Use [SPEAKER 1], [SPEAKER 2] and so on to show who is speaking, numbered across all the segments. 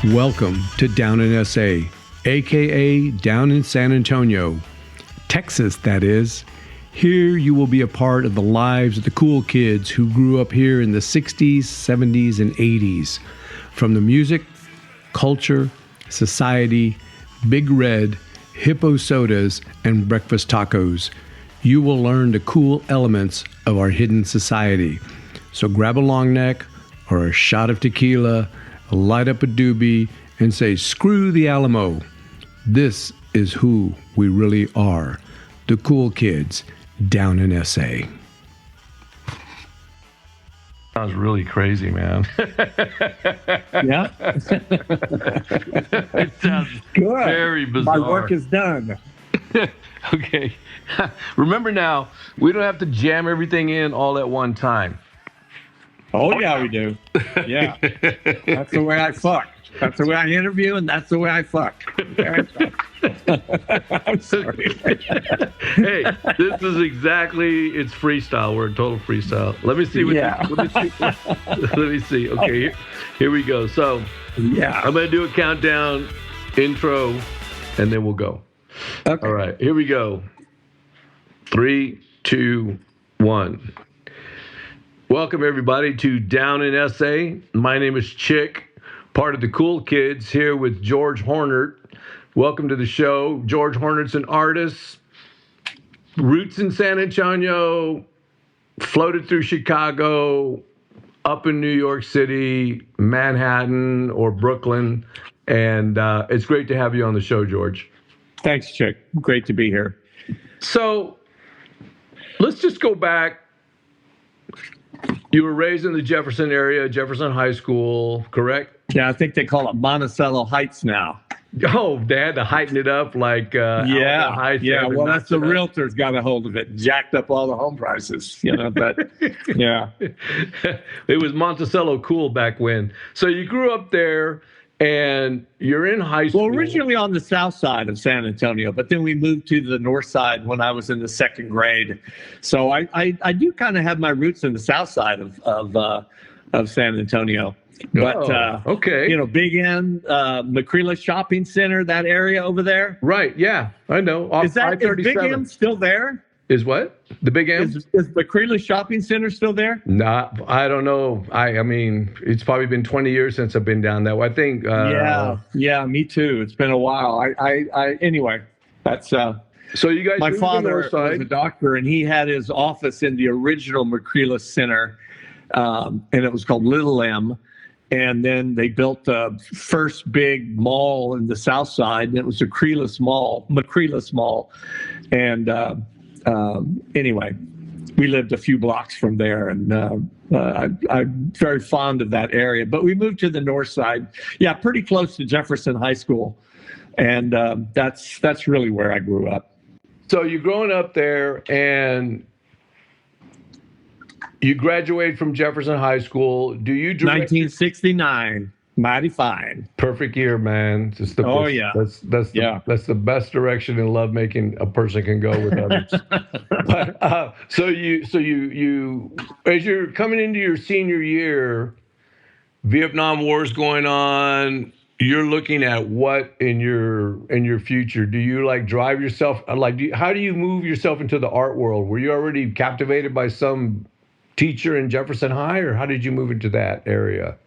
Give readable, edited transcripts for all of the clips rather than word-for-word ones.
[SPEAKER 1] Welcome to Down in SA, aka Down in San Antonio, Texas, that is. Here you will be a part of the lives of the cool kids who grew up here in the 60s, 70s, and 80s. From the music, culture, society, Big Red, hippo sodas, and breakfast tacos, you will learn the cool elements of our hidden society. So grab a long neck or a shot of tequila, light up a doobie, and say, screw the Alamo. This is who we really are, the cool kids down in SA.
[SPEAKER 2] Sounds really crazy, man.
[SPEAKER 3] Yeah.
[SPEAKER 2] It sounds
[SPEAKER 3] Good.
[SPEAKER 2] very bizarre.
[SPEAKER 3] My work is done.
[SPEAKER 2] Okay. Remember now, we don't have to jam everything in all at one time.
[SPEAKER 3] Oh, yeah, we do. Yeah. That's the way I fuck. That's the way I interview, and that's the way I fuck. I'm sorry.
[SPEAKER 2] Hey, this is it's freestyle. We're in total freestyle. Let me see. Let me see. Okay, here we go. So,
[SPEAKER 3] yeah,
[SPEAKER 2] I'm going to do a countdown intro, and then we'll go.
[SPEAKER 3] Okay.
[SPEAKER 2] All right, here we go. 3, 2, 1. Welcome, everybody, to Down in SA. My name is Chick, part of the Cool Kids, here with George Hornert. Welcome to the show. George Hornert's an artist, roots in San Antonio, floated through Chicago, up in New York City, Manhattan, or Brooklyn. And it's great to have you on the show, George.
[SPEAKER 3] Thanks, Chick. Great to be here.
[SPEAKER 2] So let's just go back. You were raised in the Jefferson area, Jefferson High School, correct?
[SPEAKER 3] Yeah, I think they call it Monticello Heights now.
[SPEAKER 2] Oh, they had to heighten it up like
[SPEAKER 3] yeah. Well, that's the realtors got a hold of it, jacked up all the home prices, But yeah,
[SPEAKER 2] it was Monticello cool back when. So you grew up there, and you're in high school.
[SPEAKER 3] Well, originally on the south side of San Antonio, but then we moved to the north side when I was in the second grade. So I do kind of have my roots in the south side of San Antonio. But
[SPEAKER 2] okay,
[SPEAKER 3] Big N, McCreeless Shopping Center, that area over there.
[SPEAKER 2] Right? Yeah, I know.
[SPEAKER 3] Is Big M still there?
[SPEAKER 2] Is what? The Big M?
[SPEAKER 3] Is McCreeless Shopping Center still there?
[SPEAKER 2] Nah, I don't know. I mean, it's probably been 20 years since I've been down that way. I think.
[SPEAKER 3] Yeah, me too. It's been a while. Anyway, that's.
[SPEAKER 2] So you guys.
[SPEAKER 3] My father was a doctor, and he had his office in the original McCreeless Center, and it was called Little M. And then they built the first big mall in the south side, and it was the McCreeless Mall. And anyway, we lived a few blocks from there, and I'm very fond of that area. But we moved to the north side, pretty close to Jefferson High School, and that's really where I grew up.
[SPEAKER 2] So you're growing up there, and you graduated from Jefferson High School. Do you
[SPEAKER 3] 1969? Mighty fine.
[SPEAKER 2] Perfect year, man. Just the
[SPEAKER 3] oh yeah.
[SPEAKER 2] That's the best direction in lovemaking a person can go with others. But, so you as you're coming into your senior year, Vietnam War's going on. You're looking at what in your future? Do you drive yourself? How do you move yourself into the art world? Were you already captivated by some teacher in Jefferson High, or how did you move into that area?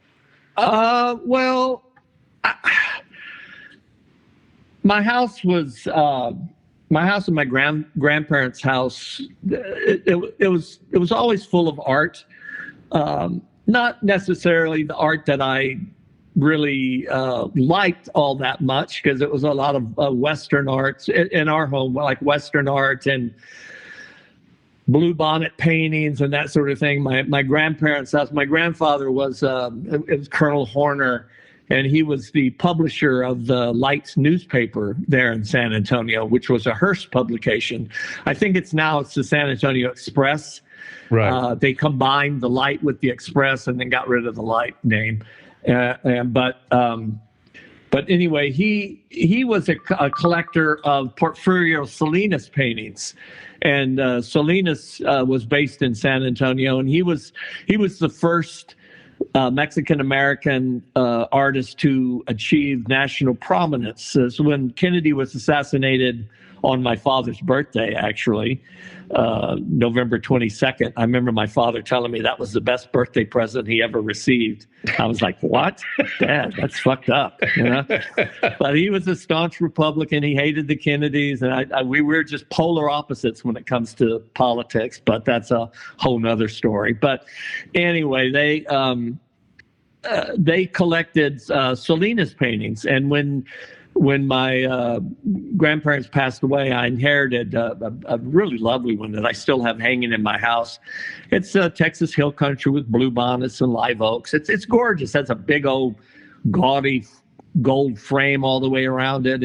[SPEAKER 3] Well, my house and my grandparents' house. It was always full of art. Not necessarily the art that I really liked all that much, because it was a lot of Western arts in our home, like Western art and blue bonnet paintings and that sort of thing. My grandparents' house. My grandfather was Colonel Horner, and he was the publisher of the Lights newspaper there in San Antonio, which was a Hearst publication. I think it's the San Antonio Express.
[SPEAKER 2] Right.
[SPEAKER 3] They combined the Light with the Express and then got rid of the Light name. But anyway, he was a collector of Porfirio Salinas paintings. And Salinas was based in San Antonio, and he was the first Mexican American artist to achieve national prominence. So when Kennedy was assassinated on my father's birthday, actually, November 22nd, I remember my father telling me that was the best birthday present he ever received. I was like, what? Dad, that's fucked up, you know? But he was a staunch Republican. He hated the Kennedys, and we were just polar opposites when it comes to politics, but that's a whole nother story. But anyway, they collected Salinas paintings, and when my grandparents passed away, I inherited a really lovely one that I still have hanging in my house. It's Texas Hill Country with blue bonnets and live oaks. It's gorgeous. It has a big old gaudy gold frame all the way around it.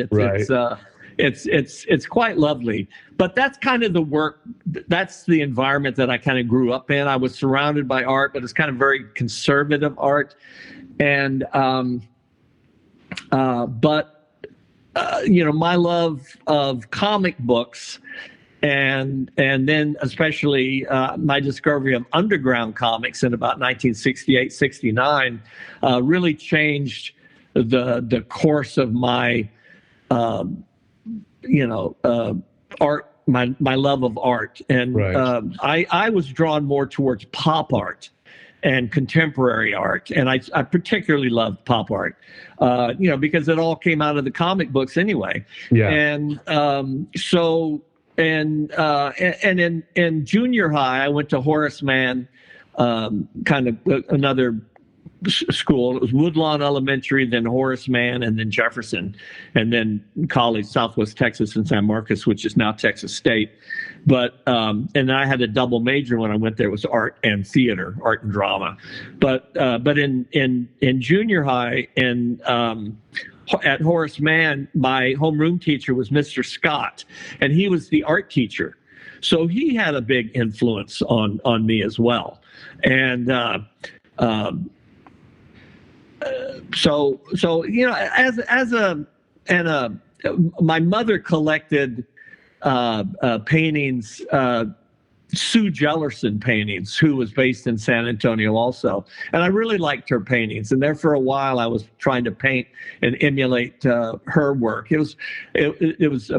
[SPEAKER 3] It's quite lovely. But that's kind of the work. That's the environment that I kind of grew up in. I was surrounded by art, but it's kind of very conservative art, and my love of comic books, and then especially my discovery of underground comics in about 1968, 69 really changed the course of my art, my love of art. And right. I was drawn more towards pop art and contemporary art. And I particularly loved pop art, because it all came out of the comic books anyway. Yeah. And in junior high, I went to Horace Mann, kind of another school. It was Woodlawn Elementary, then Horace Mann, and then Jefferson, and then college, Southwest Texas and San Marcos, which is now Texas State. But and I had a double major when I went there. It was art and theater, art and drama. But in junior high and at Horace Mann, my homeroom teacher was Mr. Scott, and he was the art teacher. So he had a big influence on me as well. And my mother collected paintings, Sue Jellerson paintings, who was based in San Antonio also. And I really liked her paintings. And there for a while, I was trying to paint and emulate her work. It was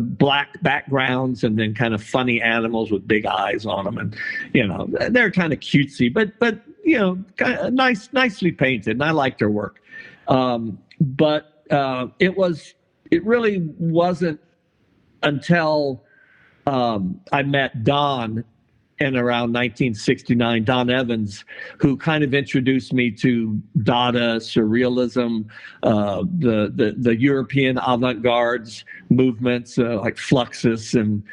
[SPEAKER 3] black backgrounds and then kind of funny animals with big eyes on them. And, they're kind of cutesy, but kind of nicely painted. And I liked her work. But it really wasn't until I met Don in around 1969, Don Evans, who kind of introduced me to Dada, Surrealism, the European avant-garde movements like Fluxus and,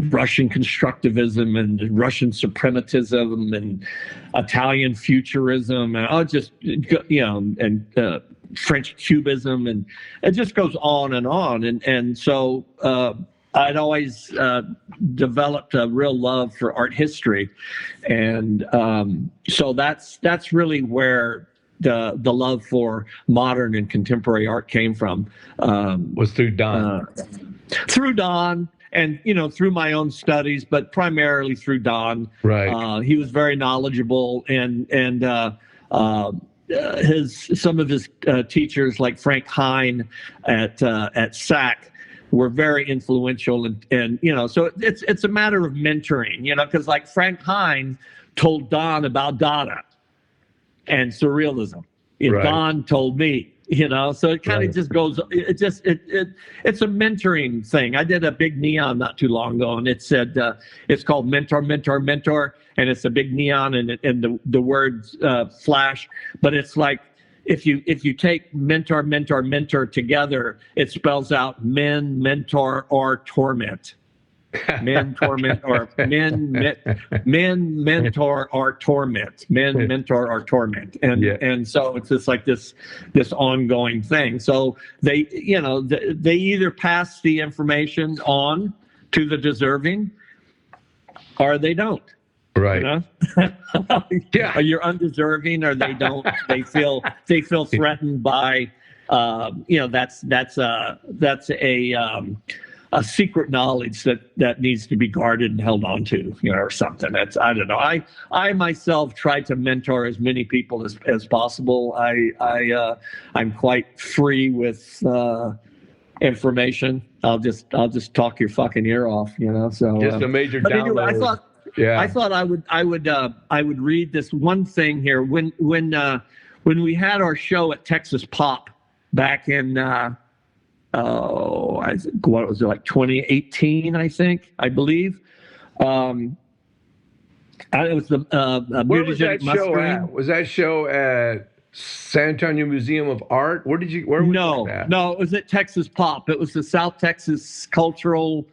[SPEAKER 3] Russian constructivism and Russian suprematism and Italian futurism and French cubism, and it just goes on and on. And so I'd always developed a real love for art history, and so that's really where the love for modern and contemporary art came from.
[SPEAKER 2] Was through Don.
[SPEAKER 3] Through Don. And, through my own studies, but primarily through Don. Right. He was very knowledgeable, and some of his teachers, like Frank Hine at SAC, were very influential. And so it's a matter of mentoring, because like Frank Hine told Don about Dada and Surrealism. Right. Don told me. So it kind of just goes. It's a mentoring thing. I did a big neon not too long ago, and it said it's called Mentor, Mentor, Mentor, and it's a big neon, and the words flash. But it's like if you take mentor, mentor, mentor together, it spells out men, mentor, or torment. Men torment or men mentor or torment. Men mentor or torment. And so it's just like this ongoing thing. So they either pass the information on to the deserving or they don't.
[SPEAKER 2] Right.
[SPEAKER 3] Yeah. You're undeserving or they don't. They feel threatened by that's a a secret knowledge that needs to be guarded and held on to, or something. That's, I don't know. I myself try to mentor as many people as possible. I'm quite free with information. I'll just talk your fucking ear off, So
[SPEAKER 2] just a major
[SPEAKER 3] but
[SPEAKER 2] download.
[SPEAKER 3] anyway, I thought I would read this one thing here when we had our show at Texas Pop back in I think, what was it, like 2018, I believe. It was the
[SPEAKER 2] Where was that
[SPEAKER 3] mutagenic
[SPEAKER 2] show
[SPEAKER 3] mustering.
[SPEAKER 2] at? Was that show at San Antonio Museum of Art? Where was that?
[SPEAKER 3] No, it was at Texas Pop. It was the South Texas Cultural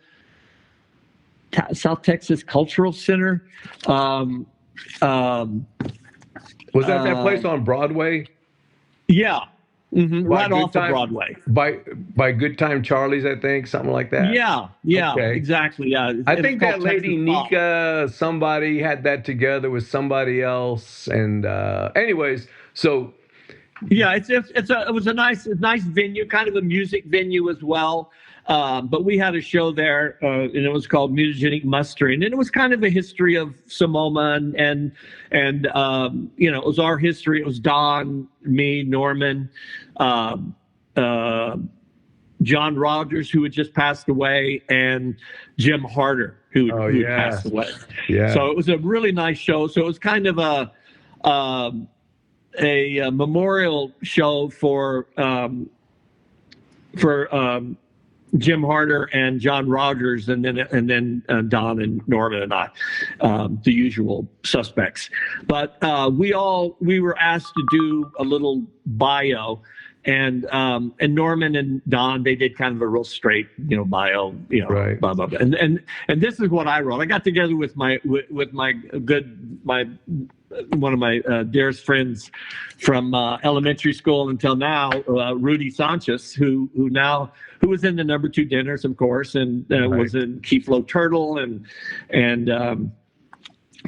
[SPEAKER 3] Center.
[SPEAKER 2] Was that place on Broadway?
[SPEAKER 3] Yeah. Mm-hmm, right off of
[SPEAKER 2] Time,
[SPEAKER 3] Broadway.
[SPEAKER 2] By Good Time Charlie's, I think, something like that.
[SPEAKER 3] Yeah, okay. Exactly. Yeah,
[SPEAKER 2] I think that lady Nika, somebody had that together with somebody else, and anyways, so
[SPEAKER 3] yeah, it was a nice venue, kind of a music venue as well. But we had a show there, and it was called Mutagenic Mustering, and it was kind of a history of Sonoma, and it was our history. It was Don, me, Norman, John Rogers, who had just passed away, and Jim Harder, who had passed away.
[SPEAKER 2] Yeah.
[SPEAKER 3] So it was a really nice show. So it was kind of a memorial show for Jim Harder and John Rogers, and then Don and Norman and I, the usual suspects. But we were asked to do a little bio, and Norman and Don, they did kind of a real straight bio,
[SPEAKER 2] right.
[SPEAKER 3] Blah blah blah. And this is what I wrote. I got together with one of my dearest friends from elementary school until now, Rudy Sanchez, who was in the number 2 dinners, of course, and was in Key Flow Turtle and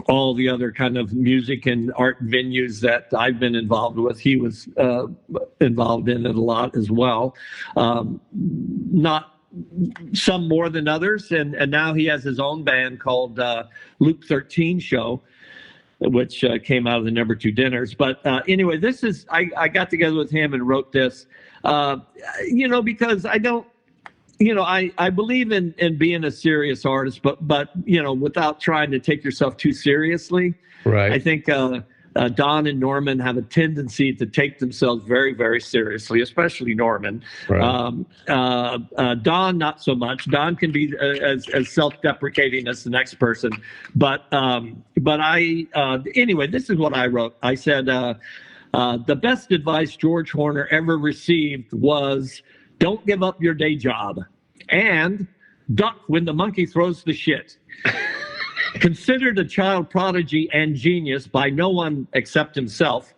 [SPEAKER 3] all the other kind of music and art venues that I've been involved with. He was involved in it a lot as well. Not some more than others, and now he has his own band called Loop 13 Show, which came out of the number 2 dinners. But anyway, this is, I got together with him and wrote this, because I don't, I believe in being a serious artist, but without trying to take yourself too seriously.
[SPEAKER 2] Right.
[SPEAKER 3] I think Don and Norman have a tendency to take themselves very, very seriously, especially Norman.
[SPEAKER 2] Right.
[SPEAKER 3] Don, not so much. Don can be as self-deprecating as the next person. But anyway, this is what I wrote. I said, the best advice George Horner ever received was, don't give up your day job, and duck when the monkey throws the shit. Considered a child prodigy and genius by no one except himself,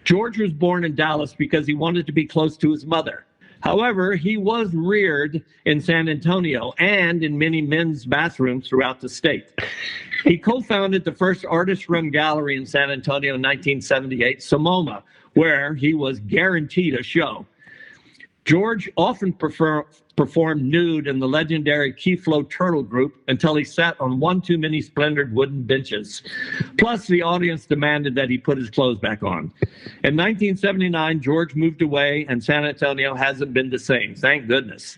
[SPEAKER 3] George was born in Dallas because he wanted to be close to his mother. However, he was reared in San Antonio and in many men's bathrooms throughout the state. He co-founded the first artist-run gallery in San Antonio in 1978, Sonoma, where he was guaranteed a show. George often performed nude in the legendary Key Flow Turtle group until he sat on one too many splendored wooden benches. Plus, the audience demanded that he put his clothes back on. In 1979, George moved away, and San Antonio hasn't been the same, thank goodness.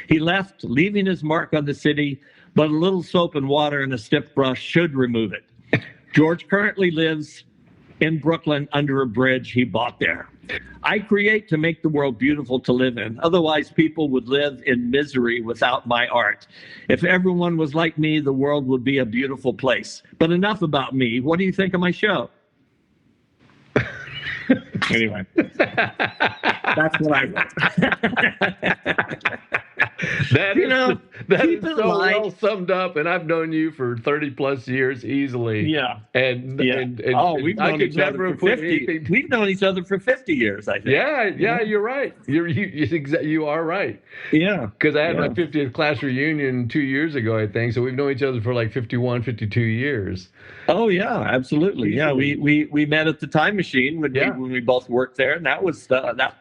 [SPEAKER 3] He left, leaving his mark on the city, but a little soap and water and a stiff brush should remove it. George currently lives in Brooklyn under a bridge he bought there. I create to make the world beautiful to live in. Otherwise, people would live in misery without my art. If everyone was like me, the world would be a beautiful place. But enough about me. What do you think of my show? Anyway, that's what I wrote.
[SPEAKER 2] That is so well summed up, and I've known you for 30 plus years easily.
[SPEAKER 3] Yeah.
[SPEAKER 2] And
[SPEAKER 3] we've known each other for 50. We've known each other for 50 years, I think.
[SPEAKER 2] Yeah, you're right. You are right.
[SPEAKER 3] Yeah.
[SPEAKER 2] Because I had my 50th class reunion 2 years ago, I think. So we've known each other for like 51, 52 years.
[SPEAKER 3] Oh yeah, absolutely. Yeah, we met at the Time Machine when we both worked there, and that was the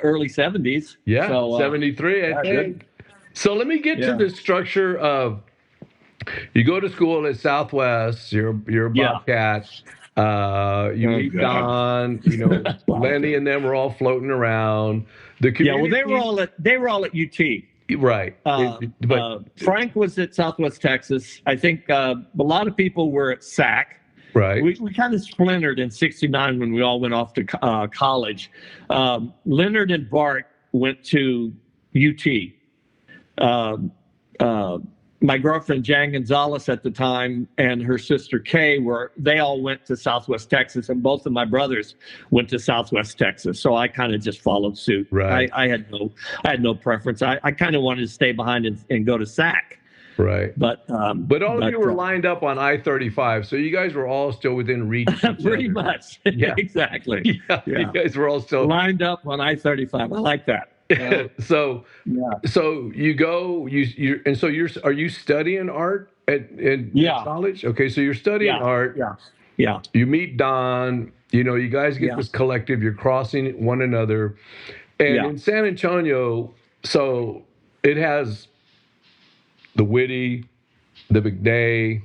[SPEAKER 3] early 70s.
[SPEAKER 2] Yeah,
[SPEAKER 3] so,
[SPEAKER 2] 73, I think. So let me get to
[SPEAKER 3] Yeah.
[SPEAKER 2] the structure of you go to school at Southwest, you're a
[SPEAKER 3] Yeah.
[SPEAKER 2] Bobcat, you
[SPEAKER 3] Oh
[SPEAKER 2] meet
[SPEAKER 3] God.
[SPEAKER 2] Don, Lenny
[SPEAKER 3] Bobcat.
[SPEAKER 2] and them were all floating around. The
[SPEAKER 3] Yeah. Well,
[SPEAKER 2] community,
[SPEAKER 3] they were all at UT.
[SPEAKER 2] right. But
[SPEAKER 3] Frank was at Southwest Texas. I think a lot of people were at SAC.
[SPEAKER 2] right,
[SPEAKER 3] We kind of splintered in '69 when we all went off to college. Leonard and Bart went to UT. Um, uh, my girlfriend Jan Gonzalez at the time and her sister Kay they all went to Southwest Texas, and both of my brothers went to Southwest Texas. So I kind of just followed suit.
[SPEAKER 2] Right.
[SPEAKER 3] I had no preference. I kind of wanted to stay behind and go to SAC.
[SPEAKER 2] right.
[SPEAKER 3] But
[SPEAKER 2] All of you were lined up on I-35, so you guys were all still within reach of each
[SPEAKER 3] pretty
[SPEAKER 2] other.
[SPEAKER 3] much.
[SPEAKER 2] Yeah.
[SPEAKER 3] Exactly.
[SPEAKER 2] Yeah, you guys were all still
[SPEAKER 3] lined up on I-35. I like that.
[SPEAKER 2] So
[SPEAKER 3] Yeah.
[SPEAKER 2] so you go and so are you studying art at college? Okay, so you're studying art.
[SPEAKER 3] Yeah.
[SPEAKER 2] You meet Don, you guys get this collective, you're crossing one another. And in San Antonio, so it has the Whitty, the McNay.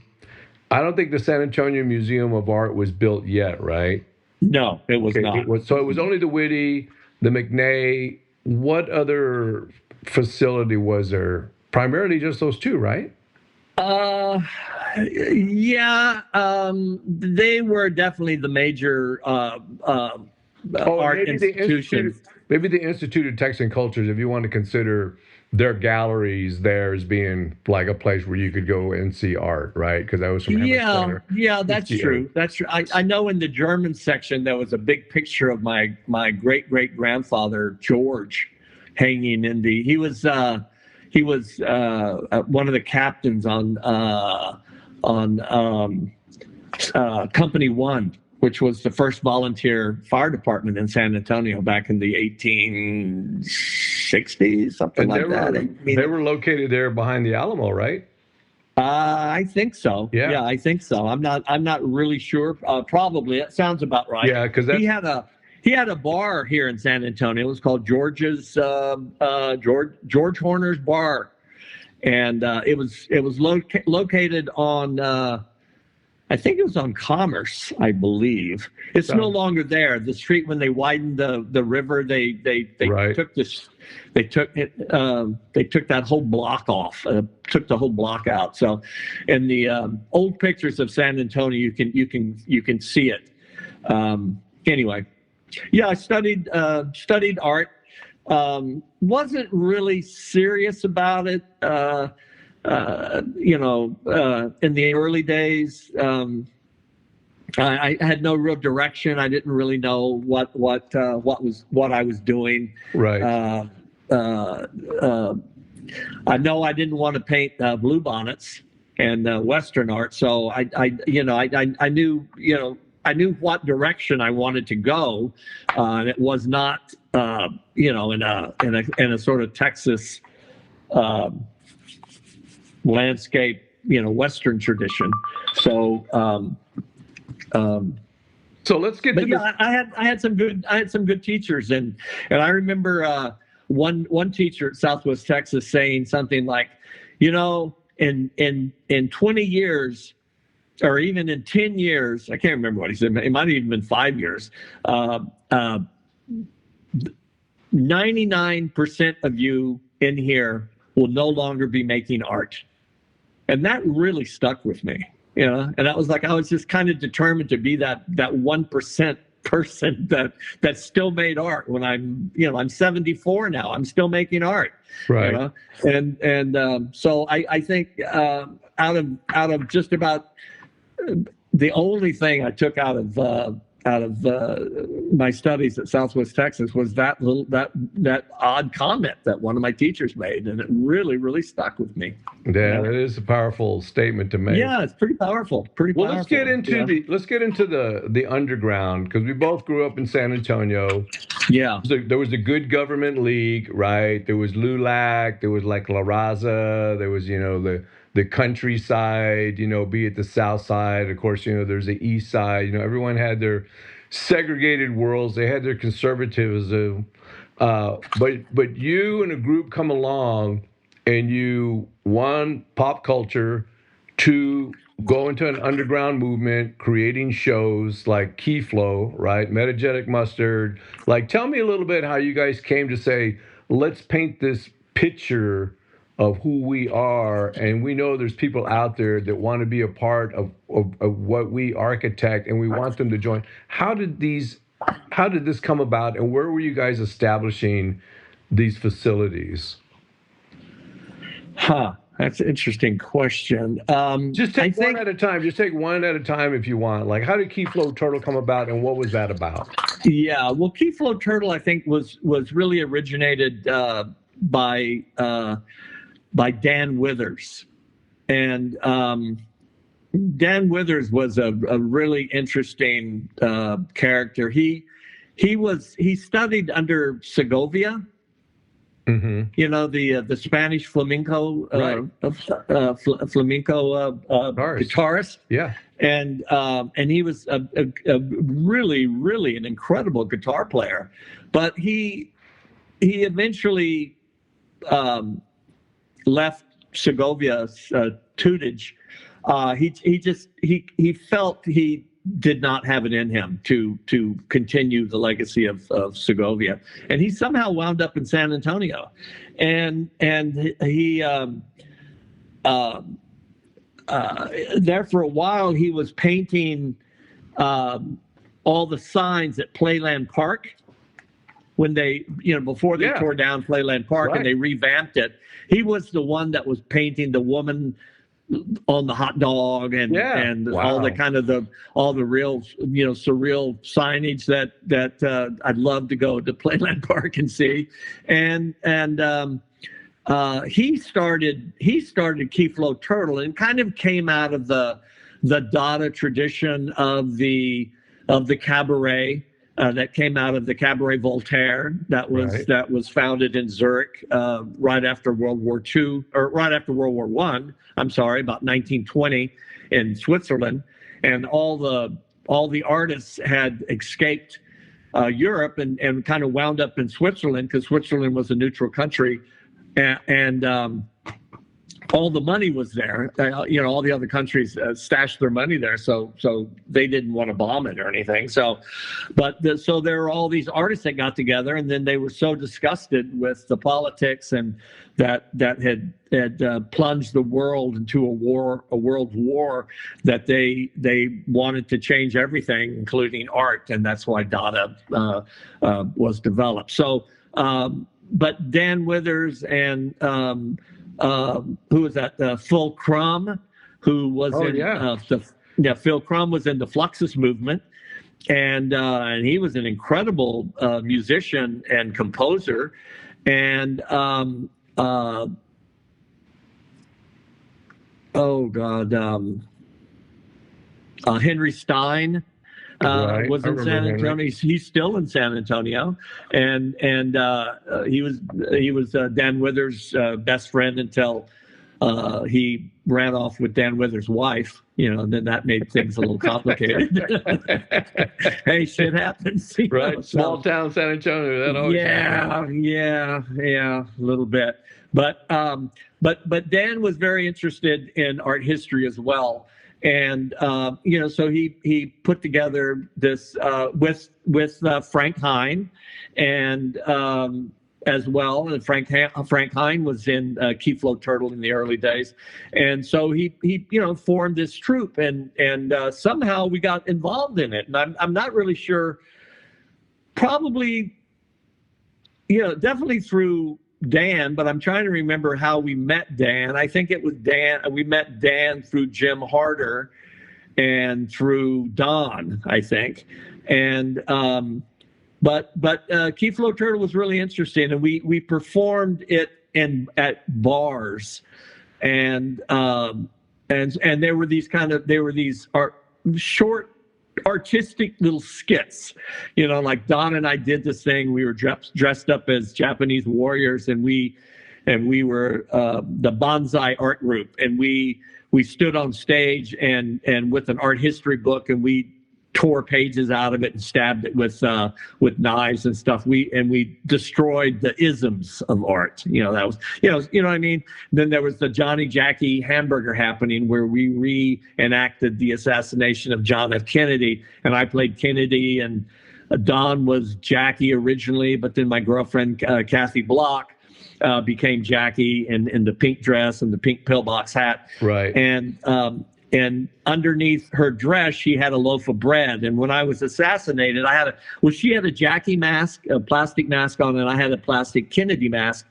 [SPEAKER 2] I don't think the San Antonio Museum of Art was built yet, right?
[SPEAKER 3] No, it was not.
[SPEAKER 2] It was only the Whitty, the McNay. What other facility was there? Primarily just those two, right?
[SPEAKER 3] Yeah. They were definitely the major art institutions.
[SPEAKER 2] Maybe the Institute of Texan Cultures, if you want to consider their galleries there as being like a place where you could go and see art, right? Because that was from
[SPEAKER 3] yeah, that's true. That's true. I know in the German section there was a big picture of my great grandfather George hanging in the. He was one of the captains on Company One, which was the first volunteer fire department in San Antonio back in the 1860s, something like that.
[SPEAKER 2] They were located there behind the Alamo, right?
[SPEAKER 3] I think so.
[SPEAKER 2] Yeah.
[SPEAKER 3] Yeah, I think so. I'm not really sure. Probably it sounds about right.
[SPEAKER 2] Yeah, because
[SPEAKER 3] he had a bar here in San Antonio. It was called George Horner's Bar, and it was located on. I think it was on Commerce, I believe. It's no longer there. The street, when they widened the river, they took this. They took that whole block off. Took the whole block out. So, in the old pictures of San Antonio, you can see it. Anyway, yeah, I studied art. Wasn't really serious about it. In the early days, I had no real direction. I didn't really know what I was doing.
[SPEAKER 2] Right.
[SPEAKER 3] I know I didn't want to paint bluebonnets and Western art, so I knew what direction I wanted to go, and it was not in a sort of Texas landscape, Western tradition. So
[SPEAKER 2] let's get to
[SPEAKER 3] yeah, I had some good teachers, and I remember one teacher at Southwest Texas saying something like, in 20 years or even in 10 years, I can't remember what he said. It might have even been 5 years. 99% of you in here will no longer be making art. And that really stuck with me, and that was like, I was just kind of determined to be that 1% person that still made art when I'm 74 now. I'm still making art,
[SPEAKER 2] right?
[SPEAKER 3] So I think out of just about the only thing I took out of my studies at Southwest Texas was that odd comment that one of my teachers made, and it really stuck with me.
[SPEAKER 2] Yeah, that is a powerful statement to make.
[SPEAKER 3] Yeah, it's pretty powerful. Well,
[SPEAKER 2] let's get into the underground, because we both grew up in San Antonio.
[SPEAKER 3] Yeah,
[SPEAKER 2] there was the Good Government League, right? There was LULAC. There was like La Raza. There was the countryside, be it the south side. Of course, there's the east side. Everyone had their segregated worlds. They had their conservatism. But you and a group come along and you, one, pop culture, two, go into an underground movement, creating shows like Key Flow, right? Metagenic Mustard. Like, tell me a little bit how you guys came to say, let's paint this picture of who we are. And we know there's people out there that want to be a part of what we architect, and we want them to join. How did this come about, and where were you guys establishing these facilities?
[SPEAKER 3] That's an interesting question.
[SPEAKER 2] Just take one at a time. Just take one at a time if you want. Like, how did Key Flow Turtle come about, and what was that about?
[SPEAKER 3] Yeah, well, Key Flow Turtle, I think, was really originated by Dan Withers, and Dan Withers was a really interesting character. He studied under Segovia.
[SPEAKER 2] Mm-hmm.
[SPEAKER 3] You know, the Spanish flamenco guitarist.
[SPEAKER 2] Yeah,
[SPEAKER 3] and he was a really an incredible guitar player, but he eventually left Segovia's tutelage. He felt he did not have it in him to continue the legacy of Segovia, and he somehow wound up in San Antonio, and he there for a while he was painting all the signs at Playland Park when they, before they tore down Playland Park, and they revamped it. He was the one that was painting the woman on the hot dog and all the kind of all the real surreal signage that I'd love to go to Playland Park and see, and he started Key Flow Turtle, and kind of came out of the Dada tradition of the cabaret. That came out of the Cabaret Voltaire that was founded in Zurich right after World War II, or right after World War I. I'm sorry, about 1920 in Switzerland, and all the artists had escaped Europe and kind of wound up in Switzerland, because Switzerland was a neutral country, and all the money was there. All the other countries stashed their money there, so they didn't want to bomb it or anything. So there were all these artists that got together, and then they were so disgusted with the politics and that had plunged the world into a world war, that they wanted to change everything, including art, and that's why Dada was developed. So, but Dan Withers and who was that? Phil Crum, who was Phil Crum was in the Fluxus movement, and he was an incredible musician and composer, and Henry Stein was in San Antonio. He's still in San Antonio, and he was Dan Withers' best friend until he ran off with Dan Withers' wife. And then that made things a little complicated. Hey, shit happens,
[SPEAKER 2] right? Small town San Antonio. That always happens.
[SPEAKER 3] Yeah, a little bit. But Dan was very interested in art history as well. And so he put together this with Frank Hine, and as well. And Frank Hine was in Key Flow Turtle in the early days, and so he formed this troupe, and somehow we got involved in it. And I'm not really sure. Probably, definitely through Dan, but I'm trying to remember how we met Dan. I think it was Dan. We met Dan through Jim Harder and through Don, I think. And but Key Flow Turtle was really interesting, and we performed it at bars, and there were these short artistic little skits, like Don and I did this thing. We were dressed up as Japanese warriors, and we were the Bonsai art group, and we stood on stage and with an art history book, and we tore pages out of it and stabbed it with knives and stuff. We destroyed the isms of art. That was you know what I mean. Then there was the Johnny Jackie hamburger happening where we reenacted the assassination of John F. Kennedy, and I played Kennedy, and Don was Jackie originally, but then my girlfriend Kathy Block became Jackie in the pink dress and the pink pillbox hat.
[SPEAKER 2] Right.
[SPEAKER 3] And underneath her dress, she had a loaf of bread. And when I was assassinated, she had a Jackie mask, a plastic mask on, and I had a plastic Kennedy mask.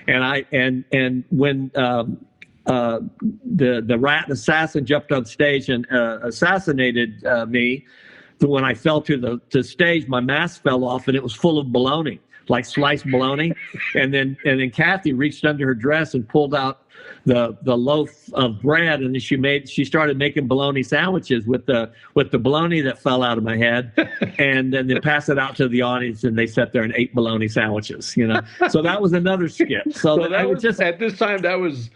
[SPEAKER 3] And when the rat assassin jumped on stage and assassinated me, when I fell to the stage, my mask fell off and it was full of bologna, like sliced bologna. And then Kathy reached under her dress and pulled out the loaf of bread, and then she started making bologna sandwiches with the bologna that fell out of my head, and then they passed it out to the audience, and they sat there and ate bologna sandwiches. So that was another skit. So that was just
[SPEAKER 2] at this time that was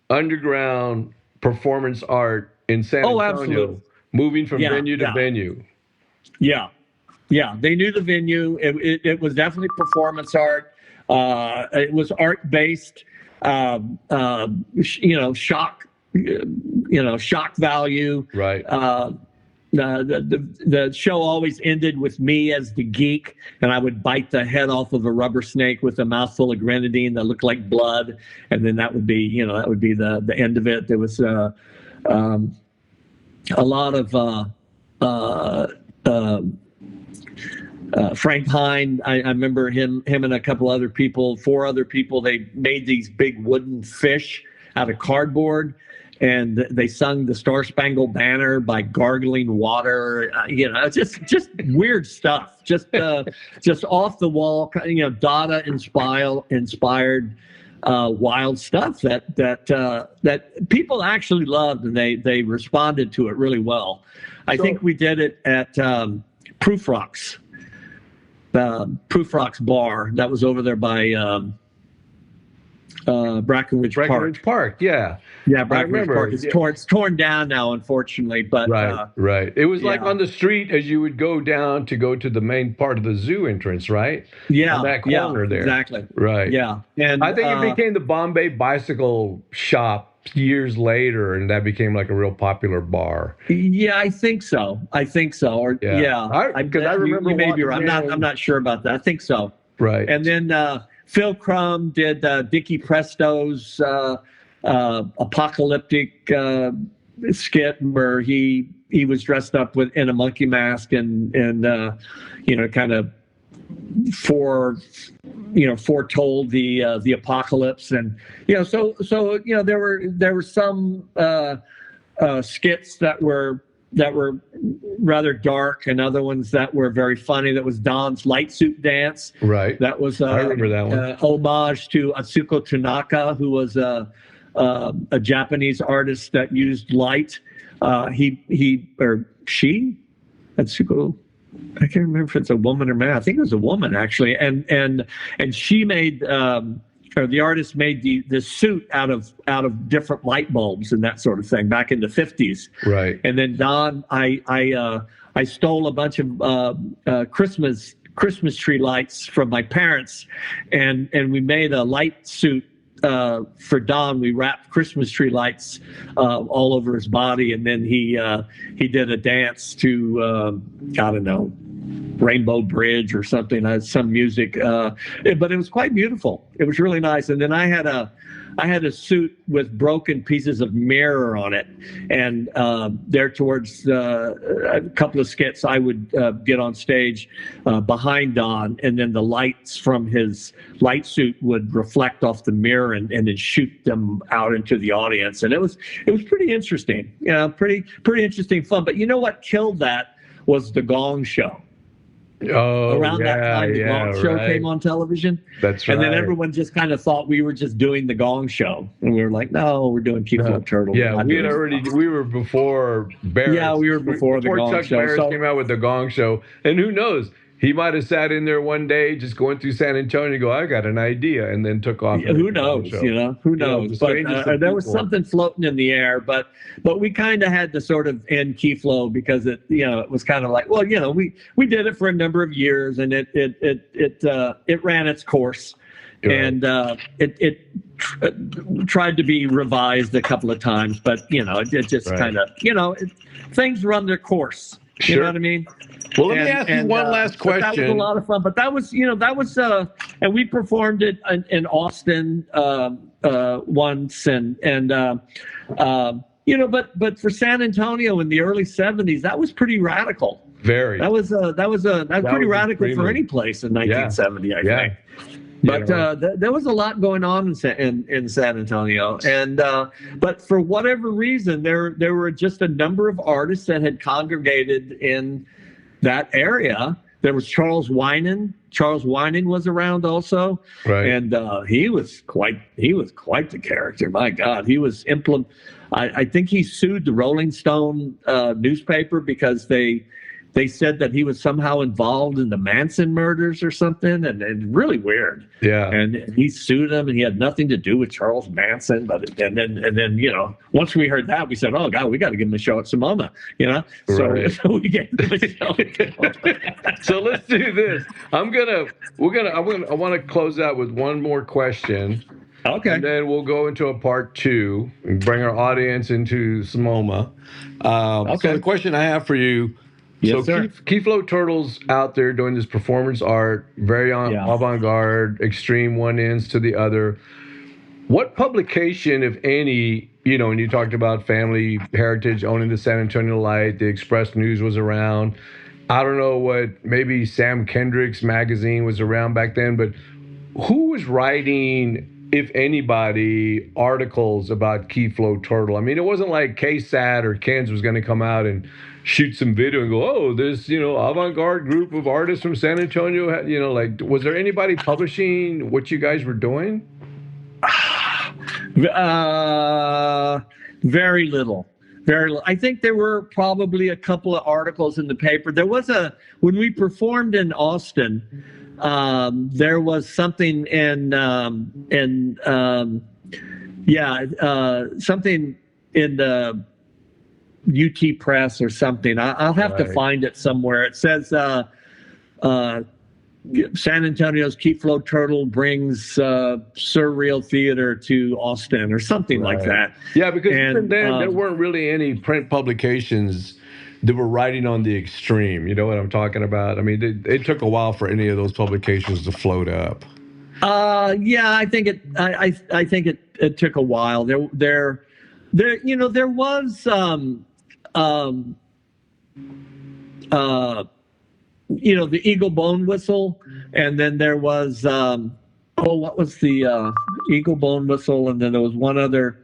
[SPEAKER 2] underground performance art in San Antonio,
[SPEAKER 3] absolutely.
[SPEAKER 2] Moving from venue to venue.
[SPEAKER 3] Yeah, they knew the venue. It was definitely performance art. It was art based. Shock value.
[SPEAKER 2] Right.
[SPEAKER 3] The show always ended with me as the geek, and I would bite the head off of a rubber snake with a mouthful of grenadine that looked like blood, and then that would be the end of it. There was a lot of Frank Hine, I remember him and a couple other people, 4 other people, they made these big wooden fish out of cardboard, and they sung the Star Spangled Banner by gargling water, just weird stuff, just off the wall, Dada inspired wild stuff that people actually loved, and they responded to it really well. I think we did it at Proof Rocks bar that was over there by Brackenridge
[SPEAKER 2] Park. Yeah,
[SPEAKER 3] Brackenridge Park. It's torn down now, unfortunately. But
[SPEAKER 2] right. It was like on the street as you would go down to go to the main part of the zoo entrance, right?
[SPEAKER 3] Yeah,
[SPEAKER 2] on that corner there.
[SPEAKER 3] Exactly.
[SPEAKER 2] Right.
[SPEAKER 3] Yeah, and
[SPEAKER 2] I think it became the Bombay Bicycle Shop years later, and that became like a real popular bar.
[SPEAKER 3] Yeah, I think so. Or because I remember. You may be right. I'm not sure about that. I think so.
[SPEAKER 2] Right.
[SPEAKER 3] And then Phil Crum did Dickie Presto's apocalyptic skit where he was dressed up in a monkey mask and kind of foretold the apocalypse, and so there were some skits that were rather dark, and other ones that were very funny. That was Don's light suit dance.
[SPEAKER 2] Right.
[SPEAKER 3] That was
[SPEAKER 2] I remember that one.
[SPEAKER 3] Homage to Atsuko Tanaka, who was a Japanese artist that used light. He or she, Atsuko. I can't remember if it's a woman or man. I think it was a woman, actually. And she made, or the artist made the suit out of different light bulbs and that sort of thing back in the 50s.
[SPEAKER 2] Right.
[SPEAKER 3] And then Don, I stole a bunch of Christmas tree lights from my parents, and we made a light suit for Don. We wrapped Christmas tree lights all over his body, and then he did a dance to I don't know, Rainbow Bridge or something, some music. But it was quite beautiful. It was really nice. And then I had a suit with broken pieces of mirror on it, and there towards a couple of skits, I would get on stage behind Don, and then the lights from his light suit would reflect off the mirror and then shoot them out into the audience, and it was pretty interesting, pretty interesting fun. But you know what killed that was the Gong Show. Around that time, the Gong Show came on television.
[SPEAKER 2] That's right.
[SPEAKER 3] And then everyone just kind of thought we were just doing the Gong Show, and we were like, "No, we're doing Cute Little Turtle."
[SPEAKER 2] Yeah, we were before Barris.
[SPEAKER 3] Yeah, we were before the Gong
[SPEAKER 2] Chuck
[SPEAKER 3] Show.
[SPEAKER 2] Barris came out with the Gong Show, and who knows? he might have sat in there one day just going through San Antonio and go, I got an idea, and then took off.
[SPEAKER 3] Who knows? Who knows? But there was something floating in the air. But we kind of had to sort of end Key Flow because it was kind of like, well, we did it for a number of years, and it ran its course. Right. And it tried to be revised a couple of times, but it just kind of things run their course.
[SPEAKER 2] Sure.
[SPEAKER 3] You know what I mean?
[SPEAKER 2] Well, let me ask you one last question.
[SPEAKER 3] That was a lot of fun, but that was and we performed it in Austin once, but for San Antonio in the early '70s, that was pretty radical.
[SPEAKER 2] Very.
[SPEAKER 3] That was pretty radical for any place in 1970, I think. But there was a lot going on in San Antonio, and but for whatever reason, there were just a number of artists that had congregated in that area. There was Charles Winan. Charles Winan was around also,
[SPEAKER 2] right?
[SPEAKER 3] And he was quite the character. My God, he was I think he sued the Rolling Stone newspaper because they said that he was somehow involved in the Manson murders or something, and really weird. Yeah. And he sued him, and he had nothing to do with Charles Manson. But and then once we heard that, we said, "Oh God, we got to give him a show at Sonoma." So we gave him a show.
[SPEAKER 2] So let's do this. I want to close out with one more question.
[SPEAKER 3] Okay.
[SPEAKER 2] And then we'll go into a part 2 and bring our audience into Sonoma. Okay. So the question I have for you.
[SPEAKER 3] Yes,
[SPEAKER 2] so Key Flow Turtles out there doing this performance art, very avant-garde, extreme one ends to the other. What publication, if any, when you talked about family heritage, owning the San Antonio Light, the Express News was around. I don't know what, maybe Sam Kendrick's magazine was around back then, but who was writing, if anybody, articles about Key Flow Turtle? I mean, it wasn't like KSAT or Ken's was going to come out and shoot some video and go, oh, this, avant-garde group of artists from San Antonio, was there anybody publishing what you guys were doing?
[SPEAKER 3] Very little. I think there were probably a couple of articles in the paper. There was when we performed in Austin, there was something something in the UT Press or something. I'll have to find it somewhere. It says San Antonio's Key Flow Turtle brings surreal theater to Austin or something like that.
[SPEAKER 2] Yeah, because even then there weren't really any print publications that were writing on the extreme. You know what I'm talking about? I mean, it took a while for any of those publications to float up.
[SPEAKER 3] I think it took a while. There was the Eagle Bone Whistle, and then there was what was the Eagle Bone Whistle, and then there was one other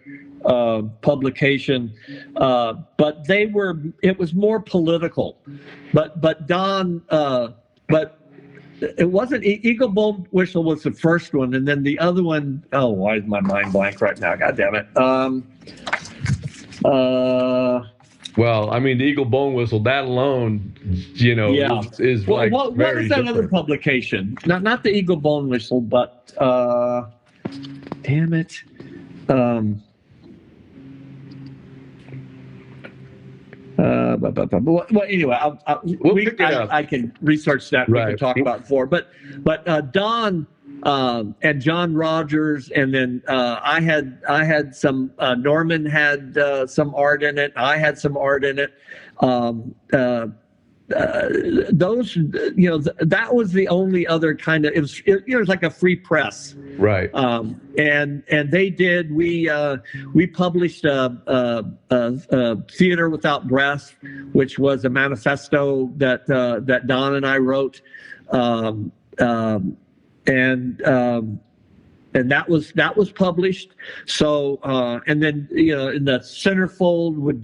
[SPEAKER 3] publication, but it was more political. But Don, but it wasn't Eagle Bone Whistle was the first one, and then the other one, oh, why is my mind blank right now? God damn it.
[SPEAKER 2] Well, I mean, the Eagle Bone Whistle, that alone, is
[SPEAKER 3] what
[SPEAKER 2] very
[SPEAKER 3] is that
[SPEAKER 2] different.
[SPEAKER 3] other publication? Not the Eagle Bone Whistle, but damn it. Well, anyway,
[SPEAKER 2] we'll pick it up.
[SPEAKER 3] I can research that. We can talk about it before. But Don and John Rogers, and then I had some. Norman had some art in it. I had some art in it. Those, that was the only other kind of. It was like a free press,
[SPEAKER 2] right?
[SPEAKER 3] And they did. We published Theater Without Breath, which was a manifesto that Don and I wrote, and that was published. So and then in the centerfold would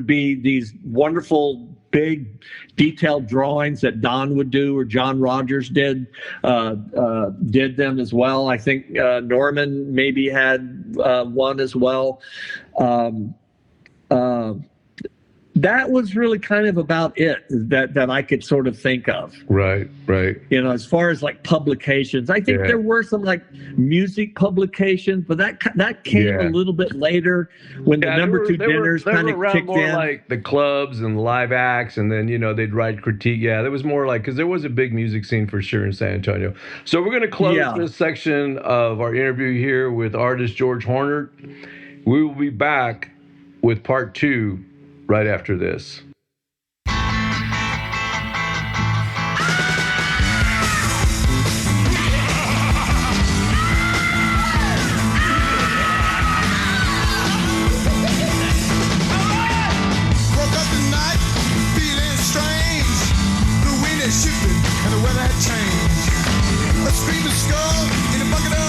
[SPEAKER 3] be these wonderful big detailed drawings that Don would do, or John Rogers did them as well. I think Norman maybe had one as well. that was really kind of about it that I could sort of think of.
[SPEAKER 2] Right.
[SPEAKER 3] As far as like publications, I think there were some like music publications, but that came a little bit later when the number two dinners kind of kicked
[SPEAKER 2] more
[SPEAKER 3] in.
[SPEAKER 2] Like the clubs and live acts, and then they'd write critique. Yeah, there was more like, because there was a big music scene for sure in San Antonio. So we're going to close this section of our interview here with artist George Horner. We will be back with part 2 right after this.
[SPEAKER 4] Shifted and the weather had changed. A screaming skull in a bucket of